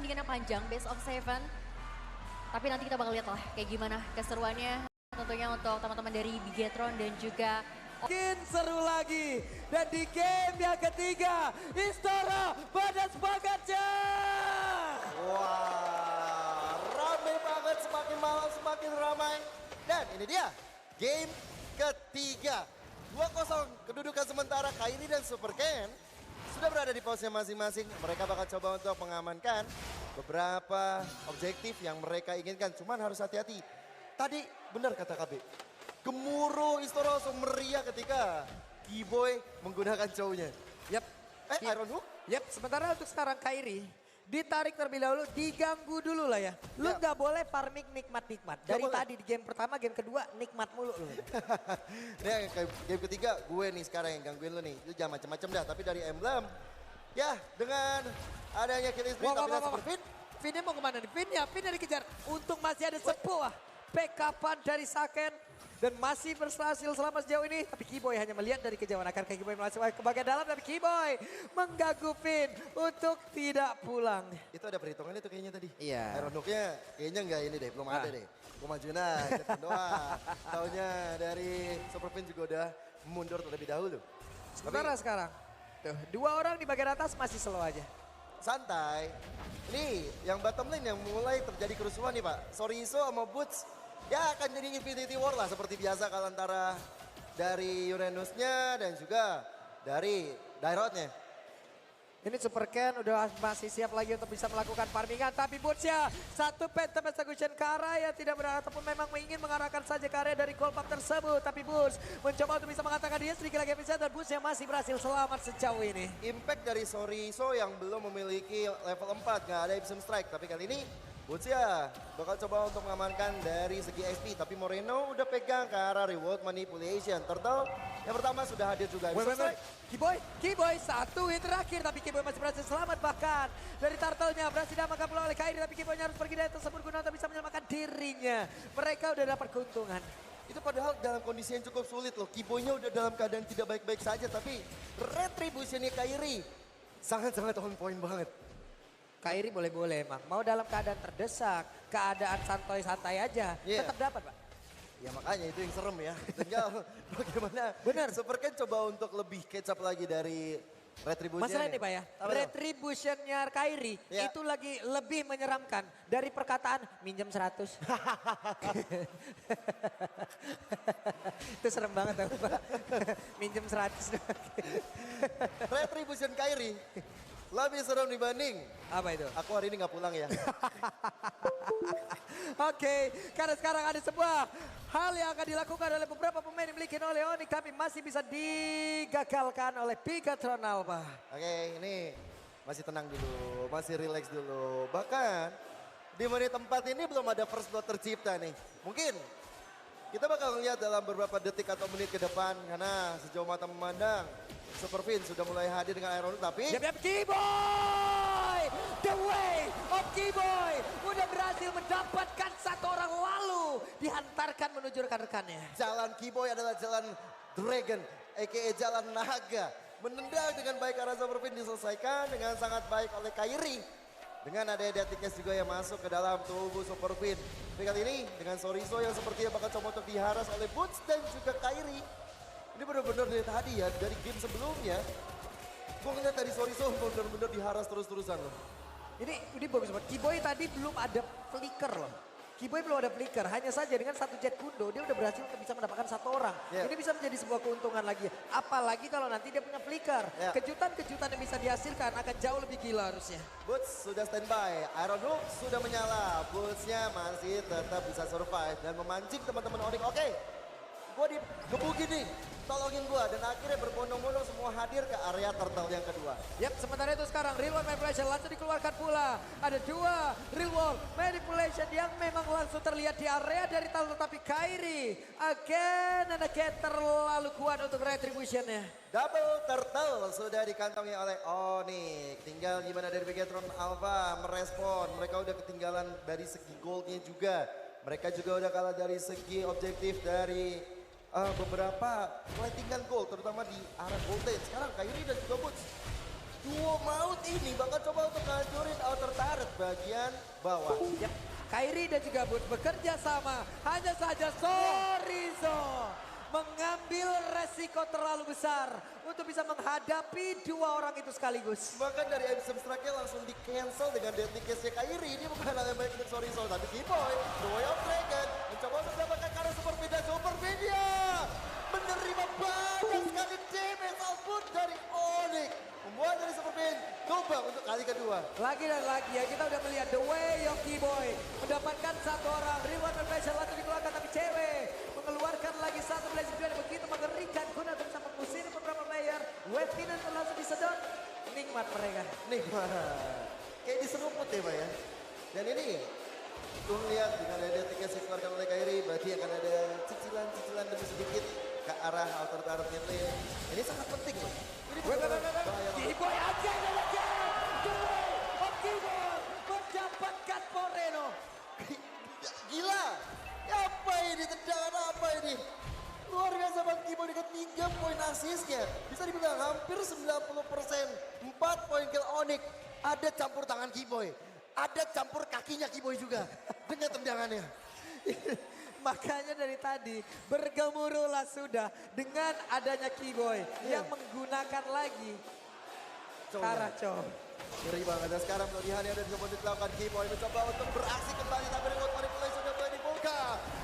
pertandingannya panjang, best of 7. Tapi nanti kita bakal lihat lah kayak gimana keseruannya. Tentunya untuk teman-teman dari Bigetron dan juga makin seru lagi. Dan di game yang ketiga, Istora Badas Bagatnya. Wah, ramai banget, semakin malam semakin ramai. Dan ini dia, game ketiga. 2-0 kedudukan sementara Kairi dan Super Ken sudah berada di posnya masing-masing. Mereka bakal coba untuk mengamankan beberapa objektif yang mereka inginkan. Cuman harus hati-hati. Tadi benar kata KB, gemuruh Istora langsung meriah ketika Kiboy menggunakan cownya. Yap. Iron Hook? Yap, sementara untuk sekarang Kairi ditarik terlebih dahulu, diganggu dulu lah ya. Lu nggak boleh farming nikmat-nikmat. Dari tadi di game pertama, game kedua nikmat mulu lu. Ini game ketiga gue nih sekarang yang gangguin lu nih. Lu jangan macam-macam dah, tapi dari emblem. Ya, dengan adanya killing spree tapi Super Fin. Finnya mau kemana nih? Finnya dikejar. Untung masih ada sebuah backupan dari Saken. Dan masih berhasil selama sejauh ini. Tapi Kiboy hanya melihat dari kejauhan. Akan Kiboy masuk ke bagian dalam. Tapi Kiboy mengganggu Fin untuk tidak pulang. Itu ada perhitungan itu kayaknya tadi. Iya. Iron Hook-nya kayaknya enggak ini deh, belum ada deh. Gue majuin aja doang. Taunya dari Super Fin juga udah mundur terlebih dahulu. Sementara sekarang. Tuh, dua orang di bagian atas masih slow aja. Santai. Ini yang bottom lane yang mulai terjadi kerusuhan nih Pak. Soriso sama Boots. Ya akan jadi Infinity War lah seperti biasa kalau antara dari Uranusnya dan juga dari Dairotnya. Ini Super Ken udah masih siap lagi untuk bisa melakukan farmingan. Tapi Boots-nya satu Phantom Execution ke arah yang tidak benar. Ataupun memang ingin mengarahkan saja ke area dari Coldpack tersebut. Tapi Boots mencoba untuk bisa mengatakan dia sedikit lagi bisa. Dan Boots-nya masih berhasil selamat sejauh ini. Impact dari Soriso yang belum memiliki level 4. Nggak ada Ipsum Strike. Tapi kali ini Boots ya bakal coba untuk mengamankan dari segi XP. Tapi Moreno udah pegang ke arah reward manipulation. Turtle yang pertama sudah hadir juga. Kiboy satu hit terakhir. Tapi Kiboy masih berhasil selamat bahkan. Dari Turtle-nya berhasil diamankan pula oleh Kairi. Tapi Kiboy harus pergi dari tersebut guna untuk bisa menyelamatkan dirinya. Mereka udah dapat keuntungan. Itu padahal dalam kondisi yang cukup sulit loh. Kiboy-nya udah dalam keadaan tidak baik-baik saja. Tapi retribution-nya Kairi sangat-sangat on point banget. Kairi boleh-boleh emang. Mau dalam keadaan terdesak, keadaan santai-santai aja. Tetap dapat Pak. Ya makanya itu yang serem ya. Tinggal bagaimana. Benar. Super Ken coba untuk lebih catch up lagi dari retribution. Masalah ini Pak ya, retributionnya Kairi itu lagi lebih menyeramkan dari perkataan minjem 100. Itu serem banget Pak. Minjem 100. Retribution Kairi lebih serem dibanding. Apa itu? Aku hari ini nggak pulang ya. Oke, karena sekarang ada sebuah hal yang akan dilakukan oleh beberapa pemain yang dimiliki oleh Onyx. Tapi masih bisa digagalkan oleh Bigetron Alpha. Oke, ini masih tenang dulu, masih relax dulu. Bahkan di menit tempat ini belum ada first blood tercipta nih. Mungkin kita bakal lihat dalam beberapa detik atau menit ke depan. Karena sejauh mata memandang Super Fin sudah mulai hadir dengan Iron Hook, tapi Kiboy! The way of Kiboy udah berhasil mendapatkan satu orang lalu dihantarkan menuju rekan-rekannya. jalan Kiboy adalah jalan Dragon, aka jalan naga. Menendang dengan baik arah Super Fin diselesaikan dengan sangat baik oleh Kairi. Dengan ada Deathcast juga yang masuk ke dalam tubuh Super Fin. Tapi kali ini dengan Soriso yang sepertinya bakal coba untuk diharas oleh Boots dan juga Kairi. Ini benar-benar dari tadi ya, dari game sebelumnya. Gue ngeliat dari Soriso benar-benar diharas terus-terusan loh. Ini bagus banget. Kiboy tadi belum ada flicker loh. Kiboy belum ada flicker, hanya saja dengan satu jet kundo dia udah berhasil untuk bisa mendapatkan satu orang. Ini bisa menjadi sebuah keuntungan lagi. Apalagi kalau nanti dia punya flicker. Kejutan-kejutan yang bisa dihasilkan akan jauh lebih gila harusnya. Boots sudah standby, Iron Hook sudah menyala. Bootsnya masih tetap bisa survive dan memancing teman-teman Onyx. Oke, gue digebukin nih. Tolongin gue dan akhirnya berbondong-bondong semua hadir ke area turtle yang kedua. Yap, sementara itu sekarang real world manipulation langsung dikeluarkan pula. Ada dua real world manipulation yang memang langsung terlihat di area dari turtle. Tapi Kairi again terlalu kuat untuk retributionnya. Double turtle sudah dikantongi oleh Onyx. Tinggal gimana dari Bigetron Alpha merespon. Mereka udah ketinggalan dari segi goldnya juga. Mereka juga udah kalah dari segi objektif dari beberapa platingan gold, terutama di arah golden. Sekarang Kairi dan juga Boots. Duo maut ini bakal coba untuk ngancurin outer turret. bagian bawah. Ya, Kairi dan juga Boots bekerja sama. Hanya saja Sorizo mengambil resiko terlalu besar untuk bisa menghadapi dua orang itu sekaligus. Bahkan dari Absem Strike langsung di cancel dengan deadly case-nya Kairi. Ini bukan hal yang baik untuk Sorizo, tapi Kiboy, The Way of Dragon, mencoba untuk mendapatkan karena Superpedia menerima banyak sekali damage output dari Onyx. Membuat dari Superpedia tumbang untuk kali kedua. Lagi dan lagi ya, kita udah melihat The Way of Kiboy mendapatkan satu orang. Reward and Special langsung dikeluarkan, tapi cewek mengeluarkan lagi satu blazing duel yang begitu mengerikan guna untuk bisa mengusir beberapa player. Wave Finance langsung disedot. Nikmat mereka. Nikmat. Kayak diseruput ya Pak ya. Dan ini tuh lihat dengan ada tiket dikeluarkan oleh Kairi, berarti akan ada cicilan demi sedikit ke arah outer mid lane. Ini sangat penting loh. Ini bahaya banget. Kiboy aja yang The Way of Kiboy mendapatkan Moreno. Gila. Apa ini? Tendangan apa ini? Luar biasa banget Kiboy dengan 3 poin asisnya. Bisa dibilang hampir 90%. 4 poin kill Onyx. Ada campur tangan Kiboy. Ada campur kakinya Kiboy juga. Dengan tendangannya. Makanya dari tadi bergemuruhlah sudah dengan adanya Kiboy yang menggunakan lagi Karacho. Ngeri banget. Dan sekarang pilihannya ada di dilakukan Kiboy mencoba untuk beraksi kembali. Tapi remote manipulation sudah mulai dibuka.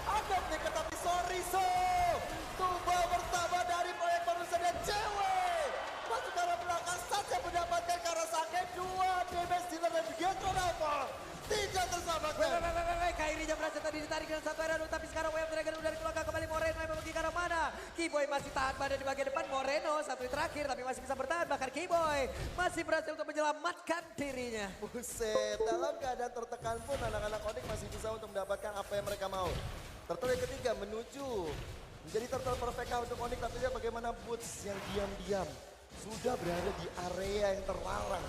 Ada flicker tapi Sorizo. Tumbal pertama dari proyek barusan dan cewek. Masuk ke arah belakang saja mendapatkan Karasake 2 damage dealer dan Bigetron Alpha. Tidak tersamakan. Kairi jam berhasil tadi ditarik dengan satu Herano, tapi sekarang Wave Dragon udah dikeluarkan kembali. Moreno yang pergi ke arah mana? Kiboy masih tahan pada di bagian depan. Moreno satu di terakhir tapi masih bisa bertahan. Bahkan Kiboy masih berhasil untuk menyelamatkan dirinya. Buset, dalam keadaan tertekan pun anak-anak Onyx masih bisa untuk mendapatkan apa yang mereka mau. Turtle yang ketiga menuju menjadi turtle perfect untuk Onyx, tapi lihat bagaimana Boots yang diam-diam sudah berada di area yang terlarang.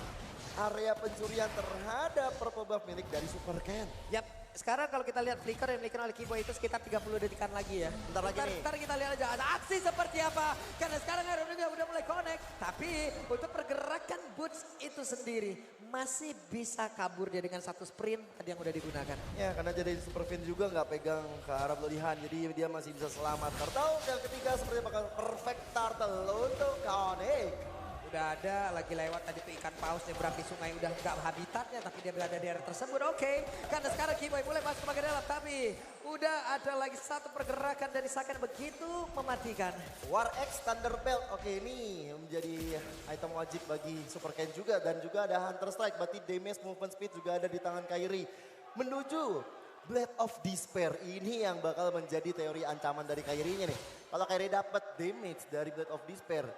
Area pencurian terhadap purple buff milik dari Super Ken. Yap, sekarang kalau kita lihat flicker yang dimiliki oleh Kiboy itu sekitar 30 detikan lagi ya. Bentar lagi nih. Ntar kita lihat aja ada aksi seperti apa. Karena sekarang Herano juga udah mulai connect. Tapi untuk pergerakan Boots itu sendiri masih bisa kabur dia dengan satu sprint tadi yang udah digunakan. Ya karena jadi Super Fin juga nggak pegang ke arah pelihan, jadi dia masih bisa selamat. Turtle yang ketiga seperti bakal perfect turtle untuk Onyx. Udah ada lagi lewat tadi tuh ikan paus nyebrang di sungai udah nggak habitatnya tapi dia berada di area tersebut. Oke. Karena sekarang Kiboy mulai masuk ke bagian dalam tapi udah ada lagi satu pergerakan dari Saken begitu mematikan. War X Thunder Belt, oke ini menjadi item wajib bagi Super Ken juga. Dan juga ada Hunter Strike, berarti damage movement speed juga ada di tangan Kairi. Menuju Blade of Despair, ini yang bakal menjadi teori ancaman dari Kairi-nya nih. Kalau Kairi dapat damage dari Blade of Despair,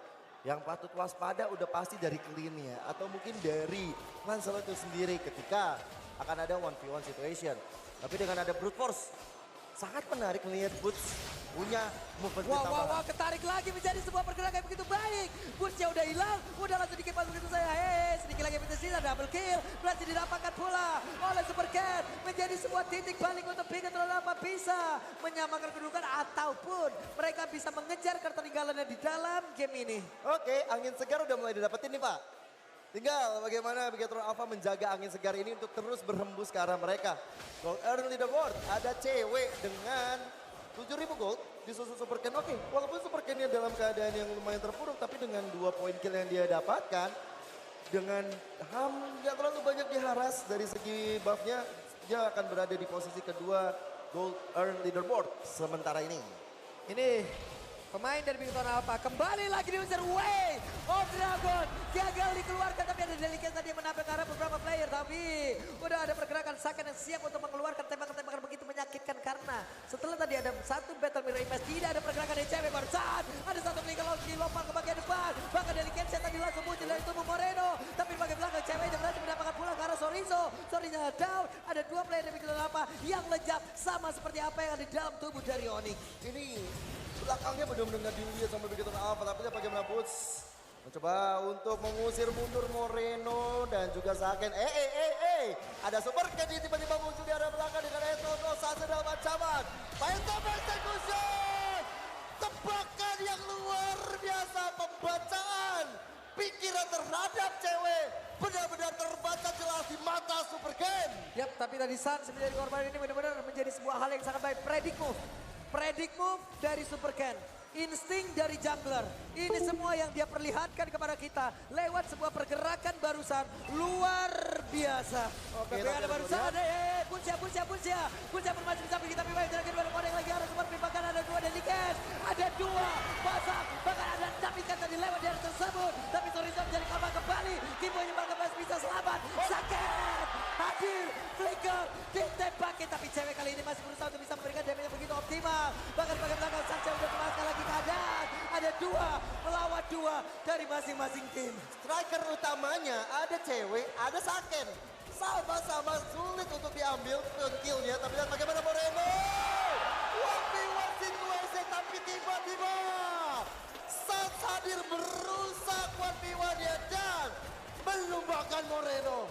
yang patut waspada udah pasti dari clean-nya. Atau mungkin dari Lancelot itu sendiri ketika akan ada 1v1 situation. Tapi dengan ada Brute Force, sangat menarik melihat Boots punya movement tambahan. Wow, ketarik lagi menjadi sebuah pergerakan yang begitu baik. Bootsnya udah hilang, udah langsung dikepas begitu saya. Sedikit lagi bisa double kill. Berhasil didapatkan pula oleh Super Cat. Menjadi sebuah titik balik untuk Bigetron Alpha bisa menyamakan kedudukan ataupun mereka bisa mengejar ketertinggalannya di dalam game ini. Oke, angin segar udah mulai didapetin nih Pak. Tinggal bagaimana Bigetron Alpha menjaga angin segar ini untuk terus berhembus ke arah mereka. Gold Early Leaderboard, ada cewek dengan 7.000 gold disusul Super Ken. Oke, walaupun Super Ken dalam keadaan yang lumayan terpuruk, tapi dengan 2 poin kill yang dia dapatkan, dengan nggak terlalu banyak diharas dari segi buffnya, dia akan berada di posisi kedua Gold Earn Leaderboard sementara ini. Ini pemain dari Bigetron Alpha kembali lagi diusir. Way of Dragon gagal dikeluarkan tapi ada Delicate tadi menabrak arah beberapa player. Tapi udah ada pergerakan Saken yang siap untuk mengeluarkan tembakan-tembakan begitu menyakitkan. Karena setelah tadi ada satu battle mirror image, tidak ada pergerakan dari cewek. Baru saat ada satu flicker launch lompat ke bagian depan. Bahkan Delicate tadi langsung muncul dari tubuh Moreno. Tapi bagian belakang cewek yang berhasil mendapatkan pulang ke arah Sorizo. Sorizo down. Ada 2 player dari Bigetron Alpha yang lejap sama seperti apa yang ada di dalam tubuh dari Onyx. Ini belakangnya benar-benar dilihat sama Bigetron Alpha, tapi dia bagaimana Boots mencoba untuk mengusir mundur Moreno dan juga Saken. Ada Super Ken tiba-tiba muncul di arah belakang dengan Etono saat dalam ancaman. Phantom Execution, tebakan yang luar biasa, pembacaan pikiran terhadap cewek benar-benar terbaca jelas di mata Super Ken. Yap, tapi tadi Sans menjadi korban ini benar-benar menjadi sebuah hal yang sangat baik. Predict move. Predict move dari Super Ken. Insting dari jungler. Ini semua yang dia perlihatkan kepada kita lewat sebuah pergerakan barusan luar biasa. Oke, Tapi ada tapi barusan ada Punsia bermacam bisa kita pimpin terakhir baru orang lagi harus mempertimbangkan ada dua Delikes. Ada dua pasang bahkan ada Davikan tadi lewat di arah tersebut. Tapi Sorizo menjadi korban kembali. Kimbo yang bangga bisa selamat. Sakit hadir flicker ditembaki tapi cewek kali ini masih berusaha untuk bisa memberikan damage yang begitu optimal. Bahkan bagian belakang Sancha udah memasukkan lagi keadaan. Ada dua melawan dua dari masing-masing tim. Striker utamanya ada cewek, ada Saken. Sama-sama sulit untuk diambil killnya, tapi lihat bagaimana Moreno. 1v1 situasi, tapi tiba-tiba Sans hadir merusak 1v1 ya dan menumbangkan Moreno.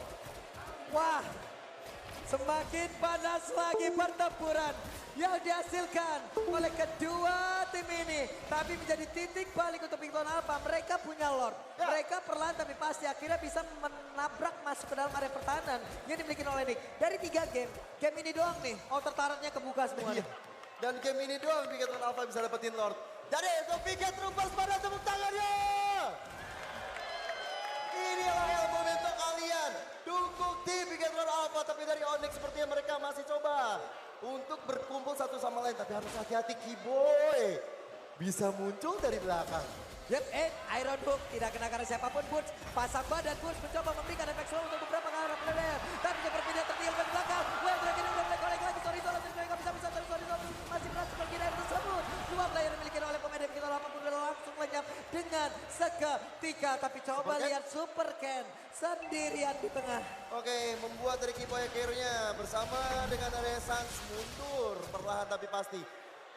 Wah, semakin panas lagi pertempuran yang dihasilkan oleh kedua tim ini. Tapi menjadi titik balik untuk Big Bang Alpha. Mereka punya Lord. Ya. Mereka perlahan tapi pasti akhirnya bisa menabrak masuk ke dalam area pertahanan yang dimiliki oleh Nick. Dari 3 game, game ini doang nih, outer turretnya kebuka semuanya. Dan game ini doang Bigetron Alpha bisa dapetin Lord. Jadi untuk Biget Troopers pada tepuk tangannya. Inilah yang momentum kalian. Dukung tim Bigetron Alpha, tapi dari Onyx sepertinya mereka masih coba untuk berkumpul satu sama lain. Tapi harus hati-hati Kiboy. Bisa muncul dari belakang. Yep, Iron Hook tidak kena karena siapapun. Boots pasang badan, Boots mencoba memberikan efek slow untuk beberapa arah player. Tapi seperti dia tertinggal di belakang. Well, Dragon udah mulai kolek lagi. Sorizo mereka bisa tapi Sorizo masih berhasil pergi dari tersebut. 2 player dimiliki oleh pemain kita 80 langsung lenyap dengan seketika. Tapi coba lihat Super Ken sendirian di tengah. Oke, membuat dari Kiboy akhirnya bersama dengan area Sans mundur perlahan tapi pasti.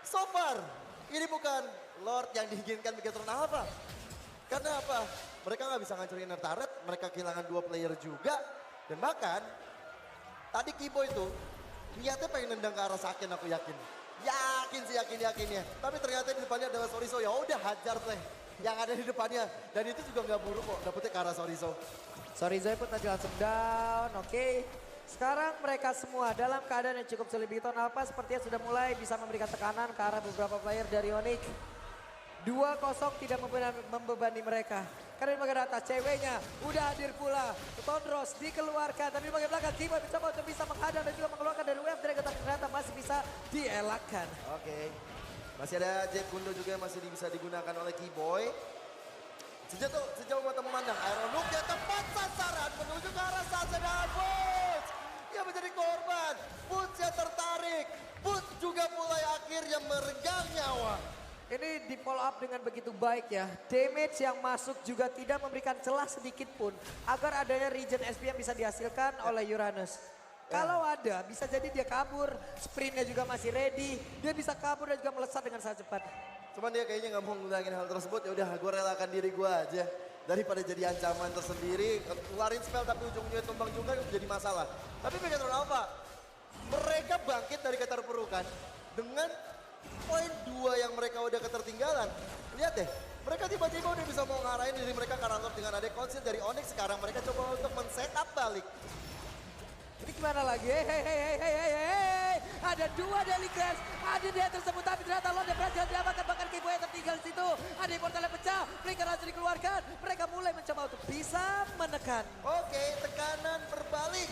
So far, ini bukan Lord yang diinginkan Bigetron Alpha. Karena apa? Mereka nggak bisa ngancurin inner turret, mereka kehilangan 2 player juga. Dan bahkan, tadi Kiboy itu niatnya pengen nendang ke arah Saken aku yakin. Yakin sih yakinnya. Tapi ternyata di depannya adalah Sorizo, ya udah hajar teh. Yang ada di depannya. Dan itu juga nggak buruk kok, dapetnya ke arah Sorizo. Sorizo pun tadi langsung down, oke. Sekarang mereka semua dalam keadaan yang cukup sulit. Bigetron Alpha sepertinya sudah mulai bisa memberikan tekanan ke arah beberapa player dari Onyx. 2-0 tidak membebani mereka. Karena di bagian atas ceweknya udah hadir pula. Tondros dikeluarkan, tapi di bagian belakang Kiboy mencoba untuk bisa menghadang dan juga mengeluarkan dari wave Dragon, tapi ternyata masih bisa dielakkan. Oke. Masih ada Jack Kundo juga yang masih bisa digunakan oleh Kiboy. Sejauh mata memandang, Iron Hook yang tepat sasaran menuju ke arah Sansa dan Boots. Yang menjadi korban, Boots yang tertarik. Boots juga mulai akhirnya merenggang nyawa. Ini di follow up dengan begitu baik ya. Damage yang masuk juga tidak memberikan celah sedikit pun agar adanya regen SP yang bisa dihasilkan oleh Uranus. Kalau ada, bisa jadi dia kabur. Sprintnya juga masih ready. Dia bisa kabur dan juga melesat dengan sangat cepat. Cuman dia kayaknya nggak mau ngulangin hal tersebut. Ya udah, gue relakan diri gue aja daripada jadi ancaman tersendiri. Keluarin spell tapi ujung-ujungnya tumbang juga jadi masalah. Tapi Bigetron Alpha, mereka bangkit dari keterpurukan dengan poin 2 yang mereka udah ketertinggalan. Lihat deh, mereka tiba-tiba udah bisa mau ngarahin diri mereka karena Lord dengan ada konsil dari Onyx. Sekarang mereka coba untuk men-setup balik. Ini gimana lagi? Hei. Ada 2 Delikes. Ada dia tersebut tapi ternyata Lord yang berhasil diamankan. Bahkan Kiboy yang tertinggal di situ. Ada yang portalnya pecah. Flicker langsung dikeluarkan. Mereka mulai mencoba untuk bisa menekan. Oke, tekanan berbalik.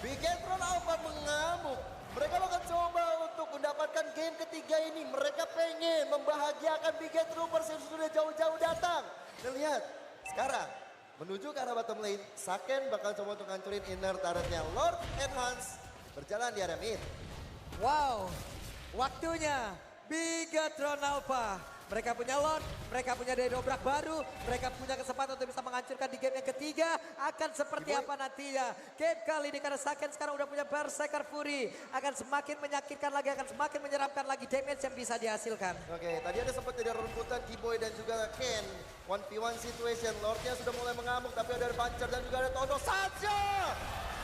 Bigetron Alpha mengamuk. Mereka akan coba untuk mendapatkan game ketiga ini. Mereka pengen membahagiakan Biget Troopers yang sudah jauh-jauh datang. Dan lihat, sekarang menuju ke arah bottom lane. Saken bakal coba untuk ngancurin inner turretnya Lord Enhance. Berjalan di area mid. Wow, waktunya Bigetron Alpha. Mereka punya Lord, mereka punya daya dobrak baru, mereka punya kesempatan untuk bisa menghancurkan di game yang ketiga. Akan seperti apa nantinya? Game kali ini karena Saken sekarang udah punya Berserker Fury. Akan semakin menyakitkan lagi, akan semakin menyeramkan lagi damage yang bisa dihasilkan. Oke, tadi ada sempat jadi rebutan Kiboy dan juga Ken. 1v1 situation, Lordnya sudah mulai mengamuk tapi ada Pancer dan juga ada Tondo saja.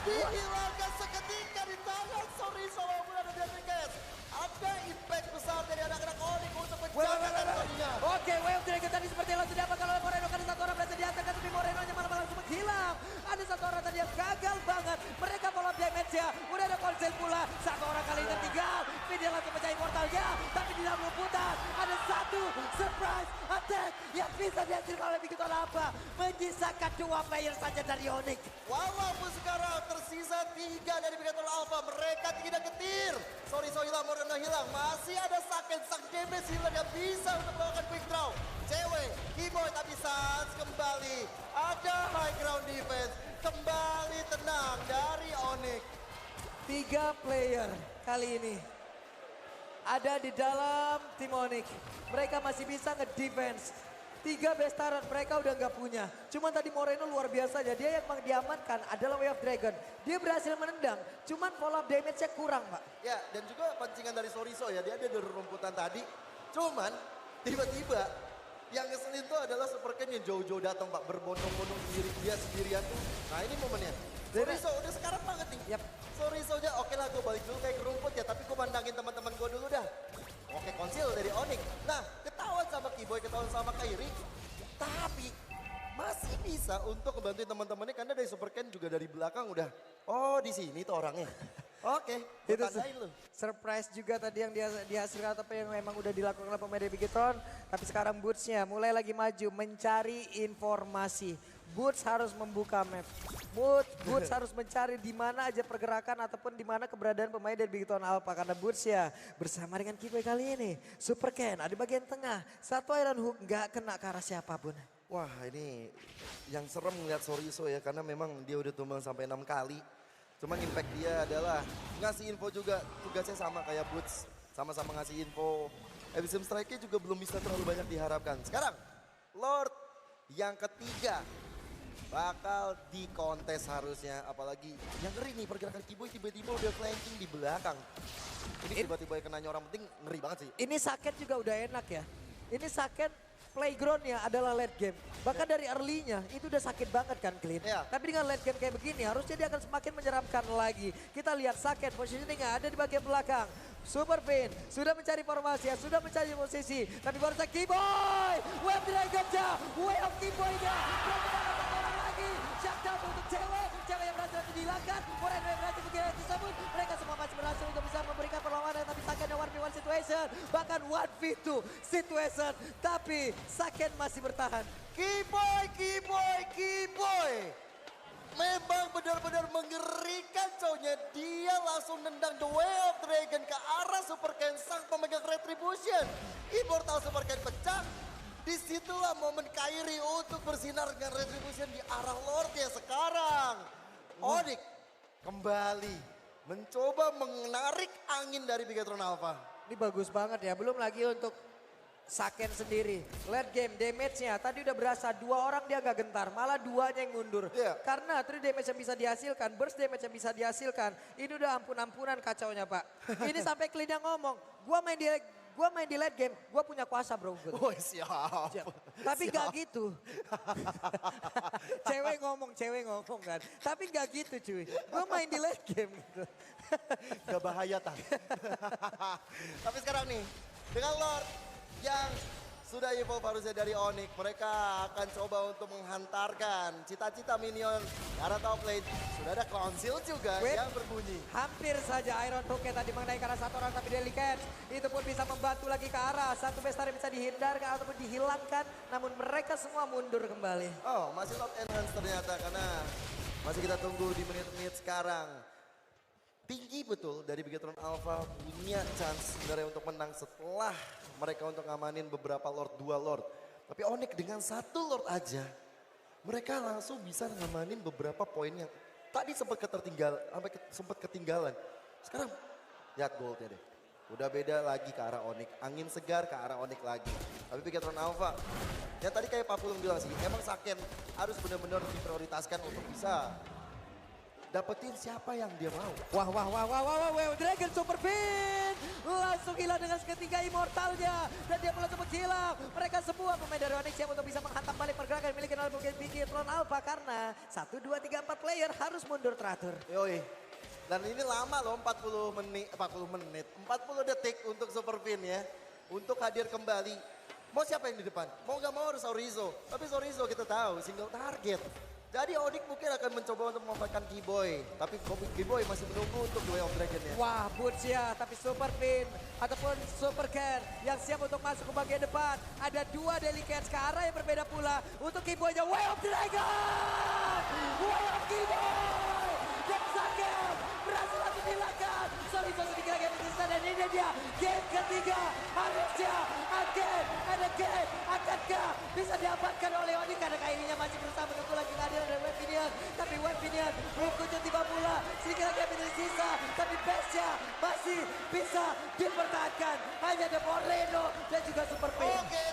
Dihilangkan seketika di tangan Sorizo walaupun ada Delikes. Ada impact besar dari anak-anak Onyx untuk menjaga teritorinya. Oke, Wave Dragon tadi seperti yang langsung diapakan oleh Moreno. Karena 1 orang berhasil diangkat tapi Moreno kedua. Satu orang kali ini tinggal. Dia langsung pecah immortalnya. Tapi di dalam lumputan ada satu surprise attack yang bisa dihasilkan oleh Bigetron Alpha. Menyisakan 2 player saja dari Onyx. Walaupun sekarang tersisa 3 dari Bigetron Alpha, mereka tidak getir. Sorry hilang, Moreno hilang. Masih ada Saken, sang damage healer yang bisa untuk melakukan quick draw. Cewek, Keyboy tapi Sans kembali. Ada high ground defense. Kembali tenang dari Onyx. 3 player kali ini ada di dalam tim Onyx. Mereka masih bisa nge-defense. 3 best talent mereka udah nggak punya. Cuman tadi Moreno luar biasa aja. Dia yang diamankan adalah Way of Dragon. Dia berhasil menendang. Cuman follow up damage-nya kurang, Pak. Ya, dan juga pancingan dari Soriso ya. Dia ada dari rumputan tadi. Cuman tiba-tiba yang ngeselin tuh adalah Super Ken yang jauh-jauh datang, Pak. Berbondong-bondong sendiri. Dia sendirian tuh. Nah ini momennya. Soriso udah sekarang banget nih. Yap. Soriso aja, oke lah gue balik dulu kayak ke rumput ya. Tapi gue mandangin teman-teman gue dulu dah. Oke, konsil dari Onyx. Nah, ketahuan sama Keyboy, ketahuan sama Kairi. Tapi masih bisa untuk ngebantuin teman-temannya karena dari Super Ken juga dari belakang udah, oh di sini tuh orangnya. Oke, gue Itu tandain lu. surprise juga tadi yang dihasilkan atau yang memang udah dilakukan oleh pemain dari Bigetron. Tapi sekarang Boots-nya mulai lagi maju mencari informasi. Boots harus membuka map. Boots harus mencari di mana aja pergerakan ataupun di mana keberadaan pemain dari Bigetron Alpha. Karena Boots ya bersama dengan Keyboy kali ini. Super Ken ada di bagian tengah. Satu Iron Hook nggak kena ke arah siapapun. Wah ini yang serem ngeliat Soriso ya karena memang dia udah tumbang sampai 6 kali. Cuman impact dia adalah ngasih info juga, tugasnya sama kayak Boots. Sama-sama ngasih info. Abyssal Strike-nya juga belum bisa terlalu banyak diharapkan. Sekarang Lord yang ketiga bakal dikontes harusnya. Apalagi yang ngeri nih pergerakan Keyboy tiba-tiba udah flanking di belakang. Ini tiba-tiba yang kena orang penting ngeri banget sih. Ini Saken juga udah enak ya. Ini Saken playgroundnya adalah late game. Bahkan dari early-nya itu udah sakit banget kan Clean. Ya. Tapi dengan late game kayak begini harusnya dia akan semakin menyeramkan lagi. Kita lihat Saken positioningnya ada di bagian belakang. Super Pin sudah mencari formasi, sudah mencari posisi. Tapi baru saja Keyboy. Web Dragon-nya, Way of Keyboy-nya. Satu orang lagi. Shutdown untuk cewek. Cewek yang berhasil dihilangkan. Moreno yang berhasil mengira tersebut. Mereka semua masih berhasil untuk bisa memberikan perlawanan. Tapi Saken ada 1v1 situation. Bahkan 1v2 situation. Tapi Saken masih bertahan. Keyboy. Memang benar-benar mengerikan cowoknya. Dia langsung nendang The Way of Dragon ke arah Super Ken sang pemegang Retribution. Immortal Super Ken pecah. Disitulah momen Kairi untuk bersinar dengan Retribution di arah Lordnya sekarang. Onyx kembali mencoba menarik angin dari Bigetron Alpha. Ini bagus banget ya. Belum lagi untuk Saken sendiri. Late game damage-nya tadi udah berasa 2 orang dia gak gentar. Malah 2-nya yang mundur. Iya. Karena 3 damage yang bisa dihasilkan, burst damage yang bisa dihasilkan. Ini udah ampun-ampunan kacaunya Pak. Ini sampai Clean yang ngomong, gua main di late game, gua punya kuasa bro. Oh siap. Tapi gak gitu. cewek ngomong kan. Tapi gak gitu cuy. Gua main di late game gitu. Gak bahaya tak. Tapi sekarang nih dengan Lord yang sudah evolve harusnya dari Onyx. Mereka akan coba untuk menghantarkan cita-cita minion ke arah top lane. Sudah ada konsil juga yang berbunyi. Hampir saja Iron Hook-nya tadi mengenai ke arah satu orang tapi Delicate. Itu pun bisa membantu lagi ke arah. Satu bestar bisa dihindarkan ataupun dihilangkan. Namun mereka semua mundur kembali. Oh masih not enhance ternyata karena masih kita tunggu di menit-menit sekarang. Tinggi betul dari Bigetron Alpha punya chance sebenarnya untuk menang setelah mereka untuk ngamanin beberapa Lord, 2 Lord. Tapi Onyx dengan 1 Lord aja, mereka langsung bisa ngamanin beberapa poin yang tadi sempat ketinggalan. Sekarang lihat goldnya deh. Udah beda lagi ke arah Onyx, angin segar ke arah Onyx lagi. Tapi Bigetron Alpha, yang tadi kayak Pak Pulung bilang sih, emang Saken harus benar-benar diprioritaskan untuk bisa dapetin siapa yang dia mau. Wah, Dragon Super Pin langsung hilang dengan seketika immortalnya. Dan dia mulai sempat hilang. Mereka semua pemain dari Onyx siap untuk bisa menghantam balik pergerakan miliki oleh Bigetron Alpha. Karena 1, 2, 3, 4 player harus mundur teratur. Yoi. Dan ini lama loh 40 detik untuk Super Pin ya. Untuk hadir kembali. Mau siapa yang di depan? Mau gak mau harus Sorizo. Tapi Sorizo kita tahu single target. Jadi Onyx mungkin akan mencoba untuk memanfaatkan Keyboy. Tapi Keyboy masih menunggu untuk Way of Dragon ya. Wah, Boots ya, tapi Super Pin ataupun Super Ken yang siap untuk masuk ke bagian depan. Ada dua Delicates ke arah yang berbeda pula. Untuk Keyboy-nya, Way of Dragon! Way of Keyboy! Dan Zakem berhasil langsung dilakukan. Sorry, 3 game tersisa dan ini dia game ketiga. Harusnya again and again. Akankah bisa diamankan oleh Onyx karena Kairinya masih berusaha menunggu lagi kehadiran dari Webinian. Tapi Webinian belum kunjung tiba pula. Sedikit lagi yang tersisa. Tapi base-nya masih bisa dipertahankan. Hanya ada Moreno dan juga Super Pin. Oke,